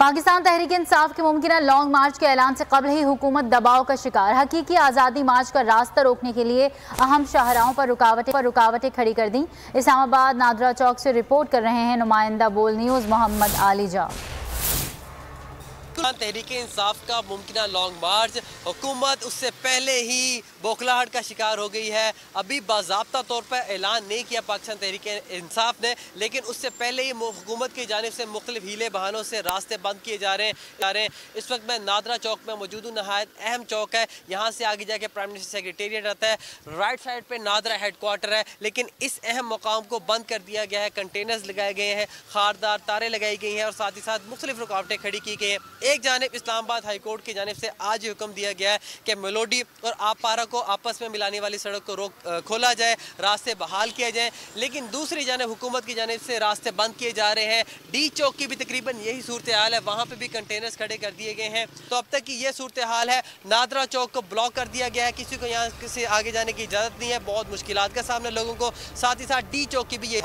पाकिस्तान तहरीक इंसाफ के मुमकिन लॉन्ग मार्च के ऐलान से कबल ही हुकूमत दबाव का शिकार। हकीकी आज़ादी मार्च का रास्ता रोकने के लिए अहम शाहराहों पर रुकावटें खड़ी कर दी। इस्लामाबाद नादरा चौक से रिपोर्ट कर रहे हैं नुमाइंदा बोल न्यूज़ मोहम्मद आलिजा। तहरीक इंसाफ का मुमकिन लॉन्ग मार्च हुकूमत उससे पहले ही बौखलाहट का शिकार हो गई है। अभी बाज़ाब्ता तौर पर ऐलान नहीं किया पाकिस्तान तहरीक इंसाफ ने, लेकिन उससे पहले ही हुकूमत की जानिब से मुख्तलिफ हीले बहानों से रास्ते बंद किए जा रहे हैं। इस वक्त मैं नादरा चौक में मौजूद हूँ। नहायत अहम चौक है, यहाँ से आगे जाके प्राइम मिनिस्टर सेक्रेटेरिएट आता है। राइट साइड पर नादरा हेडक्वार्टर है, लेकिन इस अहम मुकाम को बंद कर दिया गया है। कंटेनर्स लगाए गए हैं, खारदार तारें लगाई गई हैं और साथ ही साथ मुख्तलिफ रुकावटें खड़ी की गई हैं। एक जानिब इस्लामाबाद हाई कोर्ट की जानिब से आज ये हुक्म दिया गया है कि मेलोडी और आपारा को आपस में मिलाने वाली सड़क को खोला जाए, रास्ते बहाल किए जाएं, लेकिन दूसरी जानिब हुकूमत की जानिब से रास्ते बंद किए जा रहे हैं। डी चौक की भी तकरीबन यही सूरत हाल है, वहाँ पे भी कंटेनर्स खड़े कर दिए गए हैं। तो अब तक की ये सूरत हाल है। नादरा चौक को ब्लॉक कर दिया गया है, किसी को यहाँ से आगे जाने की इजाज़त नहीं है। बहुत मुश्किलात का सामना लोगों को, साथ ही साथ डी चौक की भी ये